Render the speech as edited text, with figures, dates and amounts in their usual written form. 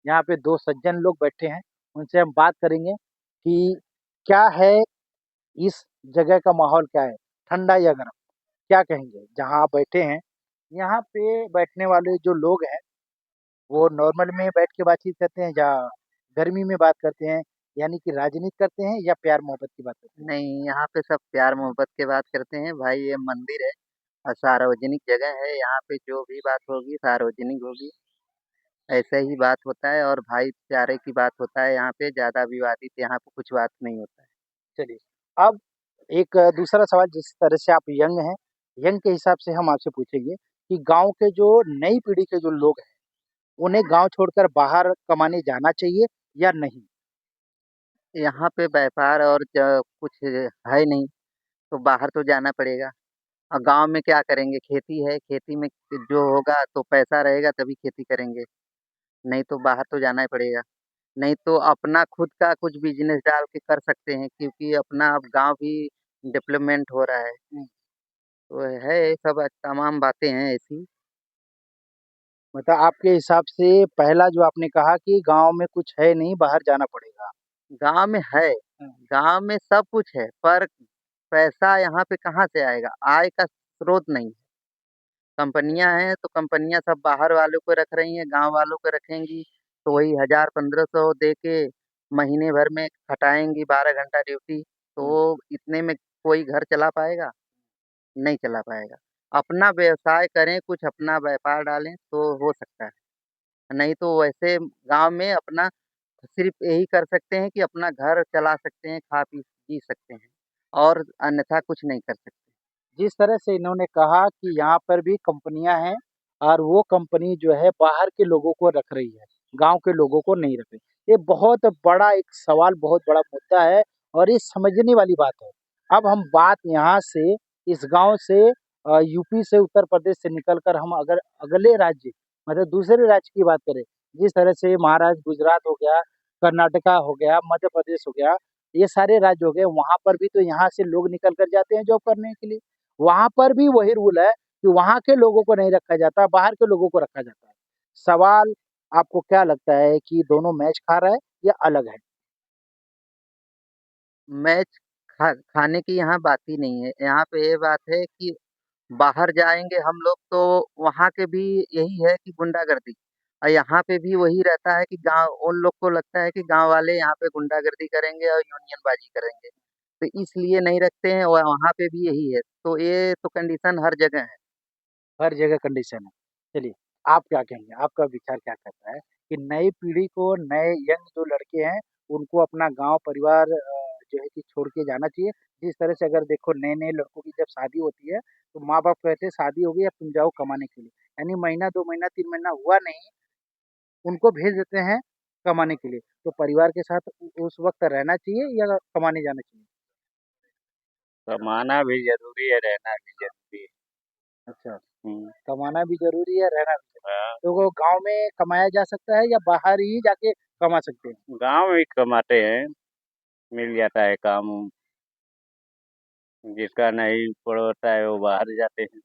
यहाँ पे दो सज्जन लोग बैठे हैं, उनसे हम बात करेंगे कि क्या है इस जगह का माहौल क्या है, ठंडा या गर्म? क्या कहेंगे? जहाँ आप बैठे हैं, यहाँ पे बैठने वाले जो लोग हैं, वो नॉर्मल में बैठ के बातचीत करते हैं या गर्मी में बात करते हैं, यानी कि राजनीति करते हैं या प्यार-मोहब्बत की बात करते हैं? नहीं, यहाँ पे सब प्यार मोहब्बत की बात करते हैं भाई। ये मंदिर है और सार्वजनिक जगह है। यहाँ पे जो भी बात होगी सार्वजनिक होगी। ऐसे ही बात होता है और भाईचारे की बात होता है। यहाँ पे ज्यादा विवादित यहाँ पे कुछ बात नहीं होता है। चलिए, अब एक दूसरा सवाल जिस तरह से आप यंग हैं, यंग के हिसाब से हम आपसे पूछेंगे कि गाँव के जो नई पीढ़ी के जो लोग हैं, उन्हें गाँव छोड़कर बाहर कमाने जाना चाहिए या नहीं? यहाँ पे व्यापार और कुछ है नहीं तो बाहर तो जाना पड़ेगा। और गांव में क्या करेंगे? खेती है, खेती में जो होगा तो पैसा रहेगा तभी खेती करेंगे। नहीं तो बाहर तो जाना ही पड़ेगा। नहीं तो अपना खुद का कुछ बिजनेस डाल के कर सकते हैं, क्योंकि अपना अब गांव भी डेवलपमेंट हो रहा है। हुँ, तो है, सब तमाम बातें हैं ऐसी। मतलब आपके हिसाब से पहला जो आपने कहा कि गाँव में कुछ है नहीं, बाहर जाना पड़ेगा। गांव में है, हुँ, गांव में सब कुछ है, पर पैसा यहाँ पे कहाँ से आएगा? आय का स्रोत नहीं है। कंपनियां हैं तो कंपनियां सब बाहर वालों को रख रही हैं, गांव वालों को रखेंगी तो वही 1000-1500 दे के महीने भर में खटाएंगी 12 घंटा ड्यूटी। तो हुँ। इतने में कोई घर चला पाएगा? नहीं चला पाएगा। अपना व्यवसाय करें, कुछ अपना व्यापार डालें तो हो सकता है। नहीं तो वैसे गांव में अपना सिर्फ यही कर सकते हैं कि अपना घर चला सकते हैं, खा पी जी सकते हैं, और अन्यथा कुछ नहीं कर सकते। जिस तरह से इन्होंने कहा कि यहाँ पर भी कंपनियाँ हैं और वो कंपनी जो है बाहर के लोगों को रख रही है, गाँव के लोगों को नहीं रख रही। ये बहुत बड़ा एक सवाल, बहुत बड़ा मुद्दा है और ये समझने वाली बात है। अब हम बात यहाँ से इस गाँव से यूपी से, उत्तर प्रदेश से निकल कर हम अगर अगले राज्य मतलब दूसरे राज्य की बात करें, जिस तरह से महाराष्ट्र, गुजरात हो गया, कर्नाटका हो गया, मध्य प्रदेश हो गया, ये सारे राज्य हो गए, वहाँ पर भी तो यहाँ से लोग निकल कर जाते हैं जॉब करने के लिए। वहाँ पर भी वही रूल है कि वहाँ के लोगों को नहीं रखा जाता, बाहर के लोगों को रखा जाता है। सवाल आपको क्या लगता है कि दोनों मैच खा रहा है या अलग है? मैच खाने की यहाँ बात ही नहीं है। यहाँ पे ये बात है कि बाहर जाएँगे हम लोग तो वहाँ के भी यही है कि गुंडागर्दी, और यहाँ पे भी वही रहता है कि गाँव उन लोग को लगता है कि गाँव वाले यहाँ पे गुंडागर्दी करेंगे और यूनियनबाज़ी करेंगे। तो इसलिए नहीं रखते हैं, वहाँ पे भी यही है। तो ये तो कंडीशन हर जगह है। हर जगह कंडीशन है। चलिए, आप क्या कहेंगे? आपका विचार क्या कहता है कि नई पीढ़ी को, नए यंग जो लड़के हैं, उनको अपना गाँव परिवार जो है कि छोड़ के जाना चाहिए? जिस तरह से अगर देखो नए-नए लड़कों की जब शादी होती है, तो माँ-बाप कहते हैं शादी हो गई अब तुम जाओ कमाने के लिए। यानी महीना, 2 महीना, 3 महीना हुआ नहीं, उनको भेज देते हैं कमाने के लिए। तो परिवार के साथ उस वक़्त रहना चाहिए या कमाने जाना चाहिए? कमाना भी ज़रूरी है, रहना भी ज़रूरी है। अच्छा, हुँ, कमाना भी ज़रूरी है, रहना भी ज़रूरी हाँ, है। तो वो गाँव में कमाया जा सकता है या बाहर ही जाके कमा सकते हैं? गाँव में ही कमाते हैं, मिल जाता है काम-उम, जिसका नहीं पड़ोता है वो बाहर जाते हैं।